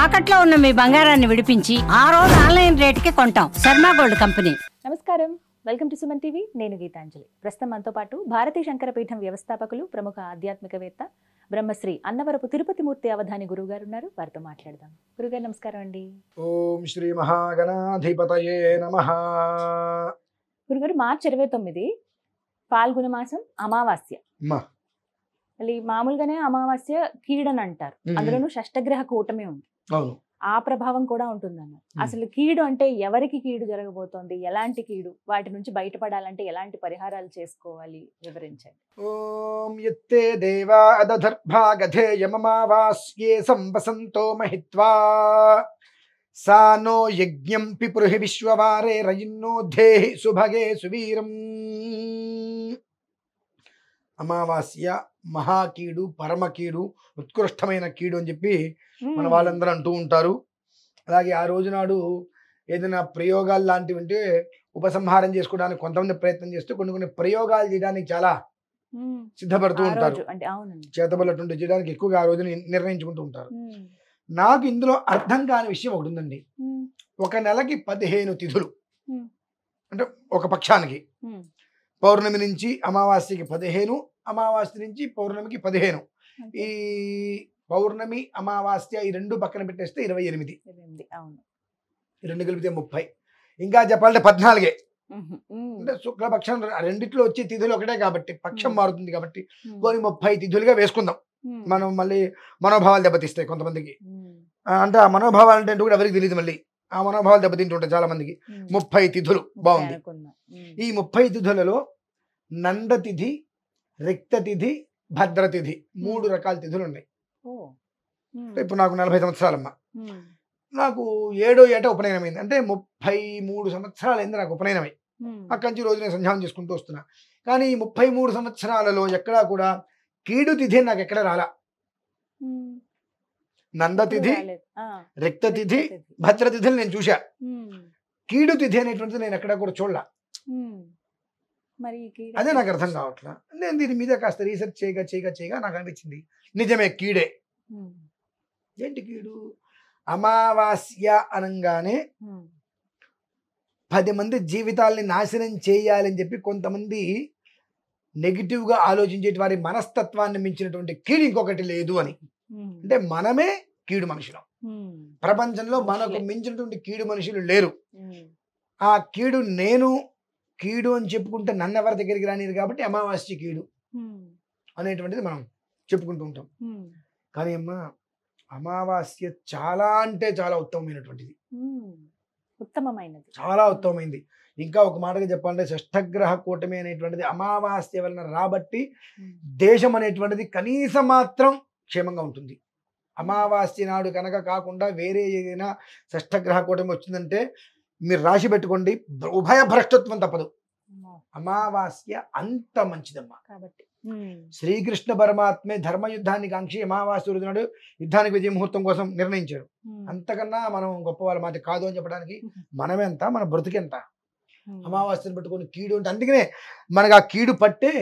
తాకట్లో ఉన్న మీ బంగారాన్ని విడిపించి ఆ రోజు ఆన్లైన్ రేటుకి కొంటాం. Sharma gold company. నమస్కారం, వెల్కమ్ టు సుమన్ టీవీ. నేను గీతాంజలి. ప్రస్తుతం మనతో పాటు భారతీయ శంకరపీఠం వ్యవస్థాపకులు, ప్రముఖ ఆధ్యాత్మికవేత్త, బ్రహ్మశ్రీ అన్నవరపు తిరుపతి మూర్తి అవధాని గురువు గారు ఉన్నారు. వారితో మాట్లాడదాం. గురుగారు నమస్కారం అండి. ఓం శ్రీ మహాగణాధిపతయే నమః. గురుగారు, మార్చి 29 పాల్గొన మాసం అమావాస్య. మళ్ళీ మామూలుగానే అమావాస్య కీడని అంటారు, అందులోనూ షష్టగ్రహ కూటమి ఉంది. అవును, ఆ ప్రభావం కూడా ఉంటుందన్నారు. అసలు కీడు అంటే ఎవరికి కీడు జరగబోతోంది, ఎలాంటి కీడు, వాటి నుంచి బయటపడాలంటే ఎలాంటి పరిహారాలు చేసుకోవాలి, వివరించండి. ఓం యత్తే దేవా అదధర్భాగధేయమమావాస్యే సంవసంతో మహిత్వా సా నో యజ్ఞం పిపృహి విశ్వవారే రయిన్నో ధేహి సుభగే సువీరం. అమావాస్య మహాకీడు, పరమకీడు, ఉత్కృష్టమైన కీడు అని చెప్పి మన వాళ్ళందరూ అంటూ ఉంటారు. అలాగే ఆ రోజు నాడు ఏదైనా ప్రయోగాలు లాంటివి ఉంటే ఉపసంహారం చేసుకోవడానికి కొంతమంది ప్రయత్నం చేస్తూ కొన్ని ప్రయోగాలు చేయడానికి చాలా సిద్ధపడుతూ ఉంటారు. చేతబడులు చేయడానికి ఎక్కువగా ఆ రోజుని నిర్ణయించుకుంటూ ఉంటారు. నాకు ఇందులో అర్థం కాని విషయం ఒకటి ఉందండి. ఒక నెలకి 15 తిథులు, అంటే ఒక పక్షానికి పౌర్ణమి నుంచి అమావాస్యకి 15, అమావాస్య నుంచి పౌర్ణమికి 15. ఈ పౌర్ణమి అమావాస్య ఈ రెండు పక్కన పెట్టేస్తే 28. ఈ రెండు కలిపితే 30. ఇంకా చెప్పాలంటే 14. అంటే శుక్లపక్షం రెండిట్లో వచ్చే తిథులు ఒకటే కాబట్టి పక్షం మారుతుంది కాబట్టి కొన్ని 30 తిథులుగా వేసుకుందాం. మనం మళ్ళీ మనోభావాలు దెబ్బతీస్తాయి కొంతమందికి. అంటే ఆ మనోభావాలు అంటే కూడా ఎవరికి తెలియదు. మళ్ళీ ఆ మనోభావాలు దెబ్బతింటుంటాయి చాలా మందికి. 30 తిథులు బాగుంది. ఈ 30 తిథులలో నందతిథి, రిక్తతిథి, భద్రతిథి 3 రకాల తిథులు ఉన్నాయి. ఇప్పుడు నాకు 40 సంవత్సరాలమ్మా. నాకు 7వ ఏట ఉపనయనమైంది. అంటే 33 సంవత్సరాలైంది నాకు ఉపనయనమై. అక్కడి నుంచి రోజు నేను సంధ్యానం చేసుకుంటూ వస్తున్నా. కానీ ఈ 33 సంవత్సరాలలో ఎక్కడా కూడా కీడు తిథి నాకు ఎక్కడ రాలా. నందతిథి, రిక్తతిథి, భద్రతిథిని నేను చూసా. కీడు తిథి అనేటువంటిది నేను ఎక్కడా కూడా చూడలా. అదే నాకు అర్థం కావట్లా. నేను దీని మీద కాస్త రీసెర్చ్ చేయగా నాకు అనిపించింది నిజమే కీడే. ఏంటి కీడు? అమావాస్య అనగానే 10 మంది జీవితాలని నాశనం చేయాలని చెప్పి కొంతమంది నెగిటివ్గా ఆలోచించే వారి మనస్తత్వాన్ని మించినటువంటి కీడు ఇంకొకటి లేదు అని. అంటే మనమే కీడు మనుషులం. ప్రపంచంలో మనకు మించినటువంటి కీడు మనుషులు లేరు. ఆ కీడు నేను కీడు అని చెప్పుకుంటే నన్ను ఎవరి దగ్గరికి రానిరు కాబట్టి అమావాస్య కీడు అనేటువంటిది మనం చెప్పుకుంటూ ఉంటాం. కానీ అమ్మా, అమావాస్య చాలా అంటే చాలా ఉత్తమమైనటువంటిది, చాలా ఉత్తమమైంది. ఇంకా ఒక మాటగా చెప్పాలంటే షష్టగ్రహ కూటమి అనేటువంటిది అమావాస్య వలన రాబట్టి దేశం అనేటువంటిది కనీసం మాత్రం క్షేమంగా ఉంటుంది. అమావాస్య నాడు కనుక కాకుండా వేరే ఏదైనా షష్టగ్రహ కూటమి వచ్చిందంటే మీరు రాసి పెట్టుకోండి, ఉభయ భ్రష్టత్వం తప్పదు. అమావాస్య అంత మంచిదమ్మా. కాబట్టి శ్రీకృష్ణ పరమాత్మే ధర్మయుద్ధాన్ని కాంక్షి అమావాస్య రోజు నాడు యుద్ధానికి విజయ ముహూర్తం కోసం నిర్ణయించాడు. అంతకన్నా మనం గొప్ప వాళ్ళ మాట కాదు అని చెప్పడానికి మనమెంత, మన బ్రతుకెంత. అమావాస్యను పట్టుకొని కీడు అంటే అందుకనే మనకు ఆ కీడు పట్టే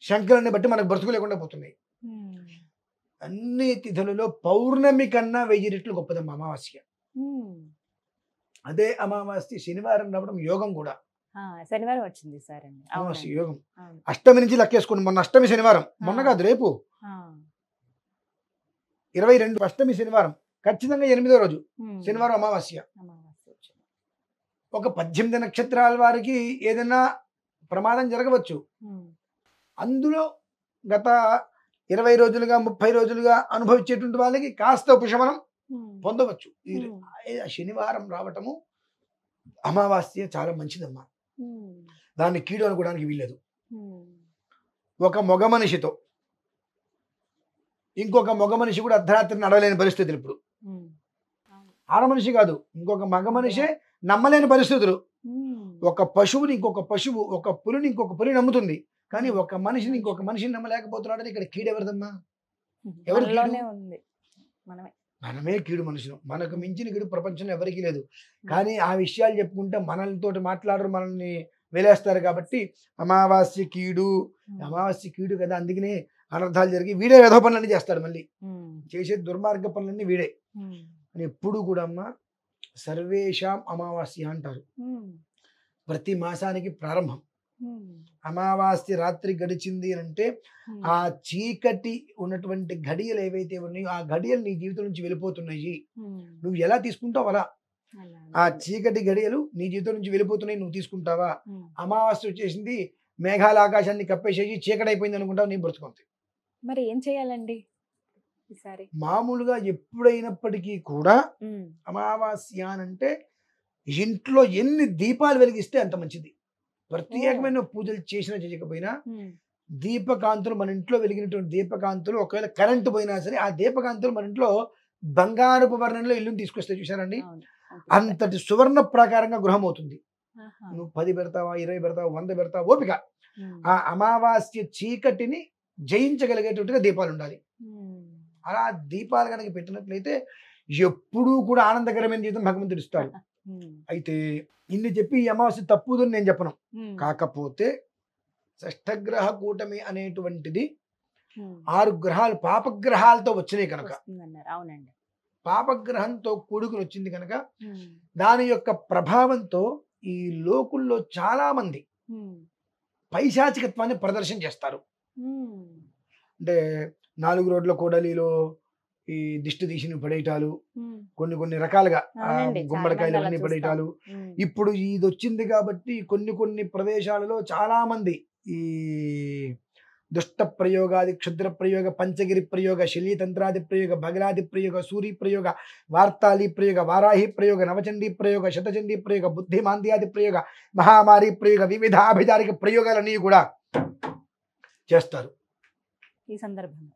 శంకరుని బట్టి మనకు బ్రతుకు లేకుండా పోతున్నాయి. అన్ని తిథులలో పౌర్ణమి కన్నా 1000 రెట్లు గొప్పదమ్మా అమావాస్య. అదే అమావాస్య శనివారం రావడం యోగం కూడా. శనివారం వచ్చింది సార్. అమావాస్య యోగం. అష్టమి నుంచి లెక్కేసుకోండి. మొన్న అష్టమి శనివారం, మొన్న కాదు రేపు 22 అష్టమి శనివారం, ఖచ్చితంగా 8వ రోజు శనివారం అమావాస్య. ఒక 18 నక్షత్రాల వారికి ఏదైనా ప్రమాదం జరగవచ్చు. అందులో గత 20 రోజులుగా 30 రోజులుగా అనుభవించేటువంటి వాళ్ళకి కాస్త ఉపశమనం పొందవచ్చు. శనివారం రావటము అమావాస్య చాలా మంచిదమ్మా. దాన్ని కీడు అనుకోవడానికి వీల్లేదు. ఒక మగ మనిషితో ఇంకొక మగ మనిషి కూడా అర్ధరాత్రి నడవలేని పరిస్థితులు. ఇప్పుడు ఆడ మనిషి కాదు, ఇంకొక మగ మనిషే నమ్మలేని పరిస్థితులు. ఒక పశువుని ఇంకొక పశువు, ఒక పులిని ఇంకొక పులి నమ్ముతుంది. కానీ ఒక మనిషిని ఇంకొక మనిషిని నమ్మలేకపోతున్నాడని ఇక్కడ కీడు ఎవరిదమ్మా? ఎవరు? మనమే కీడు మనుషులు. మనకు మించిన కీడు ప్రపంచంలో ఎవరికీ లేదు. కానీ ఆ విషయాలు చెప్పుకుంటే మనలతో మాట్లాడరు, మనల్ని వెలేస్తారు. కాబట్టి అమావాస్య కీడు కదా, అందుకనే అనర్థాలు జరిగి వీడే ఏదో పనులన్నీ చేస్తాడు. మళ్ళీ చేసే దుర్మార్గ పనులన్నీ వీడే. అని ఎప్పుడు కూడా అమ్మ సర్వేషాం అమావాస్య అంటారు. ప్రతి మాసానికి ప్రారంభం. అమావాస్య రాత్రి గడిచింది అంటే ఆ చీకటి ఉన్నటువంటి ఘడియలు ఏవైతే ఉన్నాయో ఆ ఘడియలు నీ జీవితం నుంచి వెళ్ళిపోతున్నాయి. నువ్వు ఎలా తీసుకుంటావు అలా. ఆ చీకటి గడియలు నీ జీవితం నుంచి వెళ్ళిపోతున్నాయి, నువ్వు తీసుకుంటావా? అమావాస్య వచ్చేసింది, మేఘాల ఆకాశాన్ని కప్పేసేసి చీకటి అయిపోయింది అనుకుంటావు, నీ బ్రతుకుంది. మరి ఏం చేయాలండి ఈసారి? మామూలుగా ఎప్పుడైనప్పటికీ కూడా అమావాస్య అంటే ఇంట్లో ఎన్ని దీపాలు వెలిగిస్తే అంత మంచిది. ప్రత్యేకమైన పూజలు చేసినా చేయకపోయినా దీపకాంతులు, మన ఇంట్లో వెలిగినటువంటి దీపకాంతులు, ఒకవేళ కరెంటు పోయినా సరే ఆ దీపకాంతులు మన ఇంట్లో బంగారపు వర్ణంలో ఇల్లుని తీసుకొస్తే చూసారండి, అంతటి సువర్ణ ప్రకారంగా గృహం అవుతుంది. నువ్వు 10 పెడతావా, 20 పెడతావా, 100 పెడతావా, ఓపిక. ఆ అమావాస్య చీకటిని జయించగలిగేటట్టుగా దీపాలు ఉండాలి. అలా దీపాలు కనుక పెట్టినట్లయితే ఎప్పుడూ కూడా ఆనందకరమైన జీవితం భగవంతుడు ఇస్తాడు. అయితే ఇన్ని చెప్పి ఈ అమావాస్య తప్పుదని నేను చెప్పను. కాకపోతే షష్ఠగ్రహ కూటమి అనేటువంటిది 6 గ్రహాలు పాపగ్రహాలతో వచ్చినాయి కనుక, అవునండి, పాపగ్రహంతో కూడుకుని వచ్చింది కనుక దాని యొక్క ప్రభావంతో ఈ లోకుల్లో చాలా మంది పైశాచికత్వాన్ని ప్రదర్శన చేస్తారు. అంటే 4 రోడ్ల కూడలిలో ఈ దిష్టి తీసిన పడేయటాలు, కొన్ని రకాలుగా గుమ్మడికాయలు అన్ని పడేయటాలు. ఇప్పుడు ఇది వచ్చింది కాబట్టి కొన్ని ప్రదేశాలలో చాలా మంది ఈ దుష్ట ప్రయోగాది, క్షుద్ర ప్రయోగ, పంచగిరి ప్రయోగ, శల్యతంత్రాది ప్రయోగ, బగలాది ప్రయోగ, సూరి ప్రయోగ, వార్తాళి ప్రయోగ, వారాహి ప్రయోగ, నవచండీ ప్రయోగ, శతచండీ ప్రయోగ, బుద్ధిమాంద్యాది ప్రయోగ, మహామారి ప్రయోగ, వివిధ అభిచారిక ప్రయోగాలన్నీ కూడా చేస్తారు ఈ సందర్భంగా.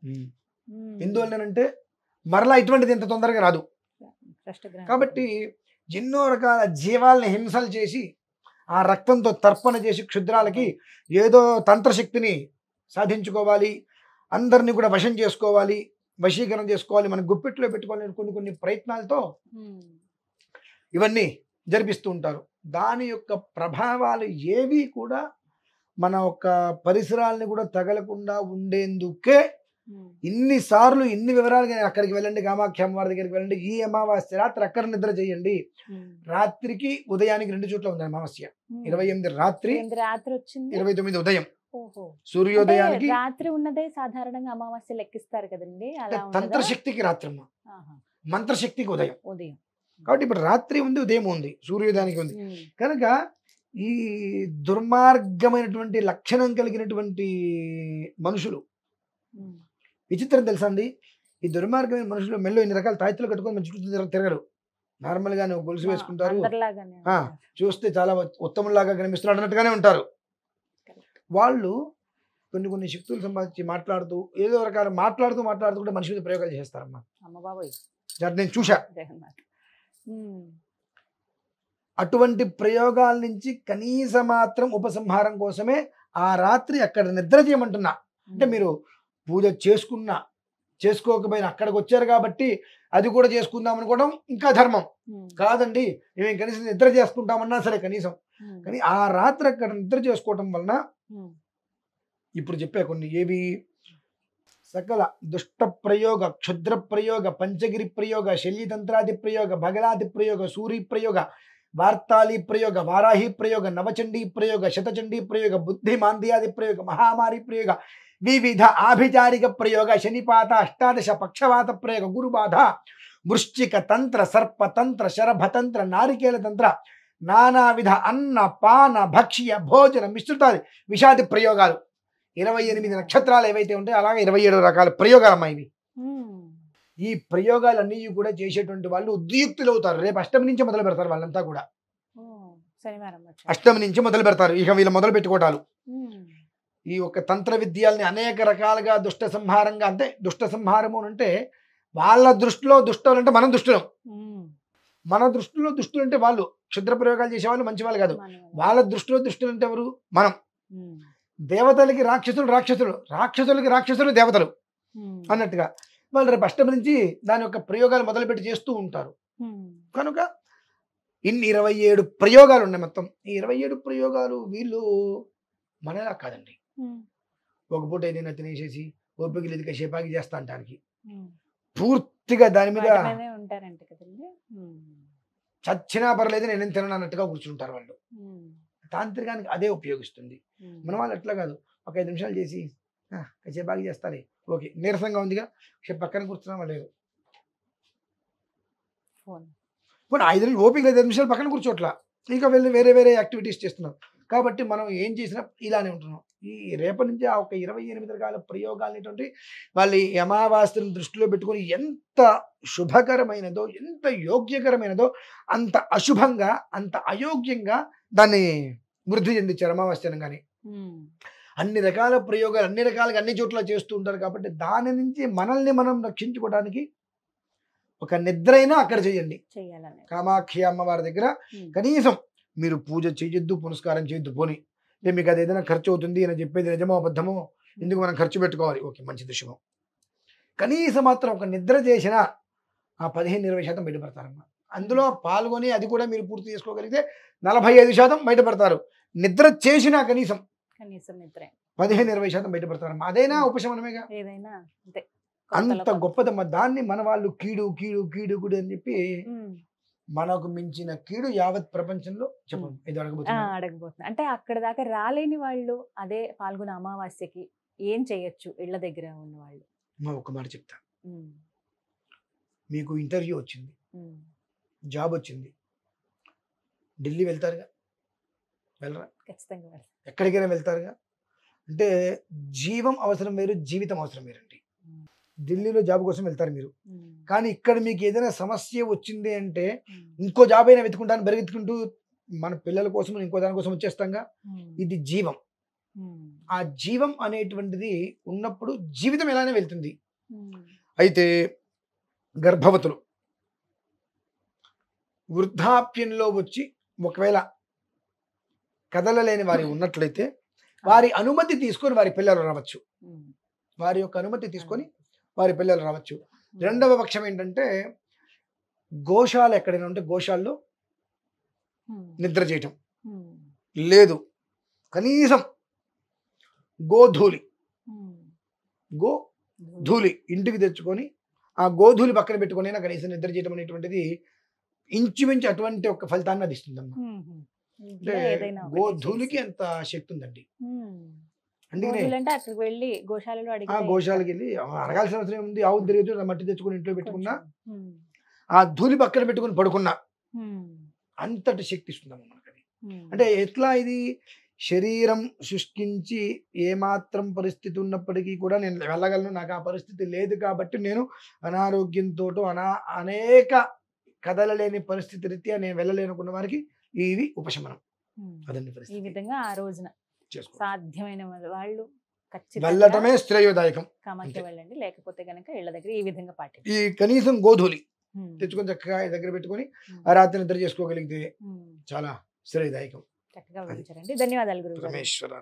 ఎందువల్లనంటే మరలా ఇటువంటిది ఇంత తొందరగా రాదు కాబట్టి ఎన్నో రకాల జీవాలని హింసలు చేసి ఆ రక్తంతో తర్పణ చేసి క్షుద్రాలకి ఏదో తంత్రశక్తిని సాధించుకోవాలి, అందరినీ కూడా వశం చేసుకోవాలి, వశీకరణ చేసుకోవాలి, మన గుప్పిట్లో పెట్టుకోవాలని కొన్ని ప్రయత్నాలతో ఇవన్నీ జరిపిస్తూ ఉంటారు. దాని యొక్క ప్రభావాలు ఏవి కూడా మన యొక్క పరిసరాలని కూడా తగలకుండా ఉండేందుకే ఇన్నిసార్లు ఇన్ని వివరాలుగా అక్కడికి వెళ్ళండి, కామాఖ్య అమ్మవారి దగ్గరికి వెళ్ళండి, ఈ అమావాస్య రాత్రి అక్కడ నిద్ర చేయండి. రాత్రికి ఉదయానికి 2 చోట్ల ఉంది అమావాస్య. 28 రాత్రి వచ్చింది, 29 ఉదయం. సూర్యోదయానికి రాత్రి ఉన్నదే సాధారణంగా అమావాస్య లెక్కిస్తారు కదండి. తంత్రశక్తికి రాత్రమ్మ, మంత్రశక్తికి ఉదయం. కాబట్టి ఇప్పుడు రాత్రి ఉంది, ఉదయం ఉంది, సూర్యోదయానికి ఉంది కనుక ఈ దుర్మార్గమైనటువంటి లక్షణం కలిగినటువంటి మనుషులు, విచిత్రం తెలుసా అండి, ఈ దుర్మార్గమైన మనుషులు మెల్లో ఇన్ని రకాల తాయితులు కట్టుకొని మంచి చుట్టూ తిరగరు. నార్మల్ గా గొలుసు వేసుకుంటారు, చూస్తే చాలా ఉత్తమంలాగా కనిపిస్తున్నారు అన్నట్టుగానే ఉంటారు. వాళ్ళు కొన్ని శక్తులు సంపాదించి మాట్లాడుతూ ఏదో రకాల మాట్లాడుతూ కూడా మనిషి మీద ప్రయోగాలు చేస్తారమ్మా. నేను చూసా. అటువంటి ప్రయోగాల నుంచి కనీస మాత్రం ఉపసంహారం కోసమే ఆ రాత్రి అక్కడ నిద్ర చేయమంటున్నా. అంటే మీరు పూజ చేసుకున్నా చేసుకోకపోయినా అక్కడికి వచ్చారు కాబట్టి అది కూడా చేసుకుందాం అనుకోవడం ఇంకా ధర్మం కాదండి. మేము కనీసం నిద్ర చేసుకుంటామన్నా సరే కనీసం, కానీ ఆ రాత్రి అక్కడ నిద్ర చేసుకోవటం వలన ఇప్పుడు చెప్పే కొన్ని ఏవి సకల దుష్ట ప్రయోగ, క్షుద్ర ప్రయోగ, పంచగిరి ప్రయోగ, శల్యతంత్రాది ప్రయోగ, బగలాది ప్రయోగ, సూరి ప్రయోగ, వార్తాళి ప్రయోగ, వారాహి ప్రయోగ, నవచండీ ప్రయోగ, శతచండీ ప్రయోగ, బుద్ధిమాంద్యాది ప్రయోగ, మహామారి ప్రయోగ, వివిధ ఆభిచారిక ప్రయోగ, శనిపాత, అష్టాదశ పక్షవాత ప్రయోగ, గురుబాధ, వృశ్చిక తంత్ర, సర్పతంత్ర, శరభతంత్ర, నారికేల తంత్ర, నానావిధ అన్న పాన భక్ష్య భోజన మిశ్రుతాది విషాది ప్రయోగాలు, 28 నక్షత్రాలు ఏవైతే ఉంటాయో అలాగే 27 రకాల ప్రయోగాలు అమ్మా ఇవి. ఈ ప్రయోగాలన్నీ కూడా చేసేటువంటి వాళ్ళు ఉద్యుక్తులు అవుతారు. రేపు అష్టమి నుంచి మొదలు పెడతారు వాళ్ళంతా కూడా. అష్టమి నుంచి మొదలు పెడతారు ఇక వీళ్ళు మొదలు పెట్టుకోవటాలు. ఈ యొక్క తంత్ర విద్యల్ని అనేక రకాలుగా దుష్ట సంహారంగా, అంటే దుష్ట సంహారము అంటే వాళ్ళ దృష్టిలో దుష్టులు అంటే మనం దుష్టులం, మన దృష్టిలో దుష్టులు అంటే వాళ్ళు క్షుద్ర ప్రయోగాలు చేసేవాళ్ళు మంచి వాళ్ళు కాదు. వాళ్ళ దృష్టిలో దుష్టులు అంటే ఎవరు? మనం. దేవతలకి రాక్షసులు, రాక్షసులకి రాక్షసులు దేవతలు అన్నట్టుగా వాళ్ళు రేపు అష్టమి నుంచి దాని యొక్క ప్రయోగాలు మొదలుపెట్టి చేస్తూ ఉంటారు. కనుక ఇన్ని 27 ప్రయోగాలు ఉన్నాయి మొత్తం. ఈ 27 ప్రయోగాలు వీళ్ళు మనలా కాదండి. ఒక పూట ఏదైనా తినేసేసి ఓపిక లేదుగా షేపాకి చేస్తా అంటానికి పూర్తిగా దాని మీద వాటి మీదే ఉంటారంట కదండి. చచ్చినా పర్లేదు నేనేం తినను అన్నట్టుగా కూర్చుంటారు వాళ్ళు. తాంత్రికానికి అదే ఉపయోగిస్తుంది. మన వాళ్ళు అట్లా కాదు, ఒక 5 నిమిషాలు చేసి కాసేపు బాగా చేస్తారే, ఓకే నీరసంగా ఉందిగా పక్కన కూర్చున్నామా లేదు, ఫోన్ పోనీ 5 నిమిషాలు ఓపిక లేదు, 5 నిమిషాలు పక్కన కూర్చోట్లా, ఇంకా వెళ్ళి వేరే వేరే యాక్టివిటీస్ చేస్తున్నాం. కాబట్టి మనం ఏం చేసినా ఇలానే ఉంటున్నాం. ఈ రేపటి నుంచి ఆ ఒక 28 రకాల ప్రయోగాలు అనేటువంటి వాళ్ళు ఈ అమావాస్యను దృష్టిలో పెట్టుకొని ఎంత శుభకరమైనదో, ఎంత యోగ్యకరమైనదో అంత అశుభంగా, అంత అయోగ్యంగా దాన్ని వృద్ధి చెందించారు అమావాస్య అనగానే. అన్ని రకాల ప్రయోగాలు అన్ని రకాలుగా అన్ని చోట్ల చేస్తూ ఉంటారు. కాబట్టి దాని నుంచి మనల్ని మనం రక్షించుకోవడానికి ఒక నిద్రైనా అక్కడ చేయండి. కామాక్షి అమ్మవారి దగ్గర కనీసం మీరు పూజ చేయొద్దు, పునస్కారం చేయొద్దు, పోని మీకు అది ఏదైనా ఖర్చు అవుతుంది అని చెప్పేది నిజమో అబద్ధమో, ఎందుకు మనం ఖర్చు పెట్టుకోవాలి, ఓకే మంచి దృశ్యమో, కనీసం మాత్రం ఒక నిద్ర చేసినా ఆ 15-20% బయటపడతారమ్మా. అందులో పాల్గొని అది కూడా మీరు పూర్తి చేసుకోగలిగితే 45% బయటపడతారు. నిద్ర చేసినా కనీసం నిద్ర 15-20% బయటపడతారమ్మా. అదైనా ఉపశమనమేగా, ఏదైనా అంతే. అంత గొప్పదమ్మా. దాన్ని మన వాళ్ళు కీడు కీడు కీడు కీడు అని చెప్పి మనకు మించిన కీడు యావత్ ప్రపంచంలో చెప్పండి. ఇది అడగబోతున్నా అంటే అక్కడ దాకా రాలేని వాళ్ళు అదే పాల్గొన అమావాస్యకి ఏం చేయొచ్చు? ఇళ్ల దగ్గర ఉన్న వాళ్ళు ఒక మాట చెప్తా. మీకు ఇంటర్వ్యూ వచ్చింది, జాబ్ వచ్చింది, ఢిల్లీ వెళ్తారుగా, వెళ్ళరా? ఖచ్చితంగా ఎక్కడికైనా వెళ్తారుగా. అంటే జీవం అవసరం వేరు, జీవితం అవసరం వేరండి. ఢిల్లీలో జాబ్ కోసం వెళ్తారు మీరు, కానీ ఇక్కడ మీకు ఏదైనా సమస్య వచ్చింది అంటే ఇంకో జాబ్ అయినా వెతుకుంటాను పరిగెత్తుకుంటూ మన పిల్లల కోసం ఇంకో దాని కోసం వచ్చేస్తాంగా. ఇది జీవం. ఆ జీవం అనేటువంటిది ఉన్నప్పుడు జీవితం ఎలానే వెళ్తుంది. అయితే గర్భవతులు వృద్ధాప్యంలో వచ్చి ఒకవేళ కదలలేని వారి ఉన్నట్లయితే వారి అనుమతి తీసుకొని వారి పిల్లలు రావచ్చు. వారి యొక్క అనుమతి తీసుకొని వారి పిల్లలు రావచ్చు. రెండవ పక్షం ఏంటంటే గోశాల ఎక్కడైనా ఉంటే గోశాలలో నిద్ర చేయటం లేదు, కనీసం గోధూళి ఇంటికి తెచ్చుకొని ఆ గోధూళి పక్కన పెట్టుకొని కనీసం నిద్ర చేయటం అనేటువంటిది ఇంచుమించు అటువంటి ఒక ఫలితాన్ని అది ఇస్తుందమ్మా. అంటే గోధూళికి ఎంత శక్తి ఉందండి. గోశాలకి వెళ్ళి అడగాల్సిన అవసరం ఉంది. ఆవు తిరిగి మట్టి తెచ్చుకుని ఇంట్లో పెట్టుకున్నా, ఆ ధూళి పక్కన పెట్టుకుని పడుకున్నా అంతటి శక్తి ఇస్తుందమ్మా మనకది. అంటే ఎట్లా ఇది శరీరం శుష్కించి ఏమాత్రం పరిస్థితి ఉన్నప్పటికీ కూడా నేను వెళ్ళగలను, నాకు ఆ పరిస్థితి లేదు కాబట్టి నేను అనారోగ్యంతో అనేక కదలలేని పరిస్థితి రీత్యా నేను వెళ్ళలేనుకున్న వారికి ఇది ఉపశమనం. అదండి పరిస్థితి. ఈ విధంగా ఆ రోజున సాధ్యమైన వాళ్ళు వెళ్ళటమే శ్రేయోదాయకం. కామాఖ్య వెళ్ళండి, లేకపోతే గనక ఇళ్ల దగ్గర ఈ విధంగా ఈ కనీసం గోధూళి తెచ్చుకొని చక్కగా దగ్గర పెట్టుకొని ఆ రాత్రి నిద్ర చేసుకోగలిగితే చాలా శ్రేయదాయకం. చక్కగా వివరించారండి. ధన్యవాదాలు గురువు. రమేశ్వర.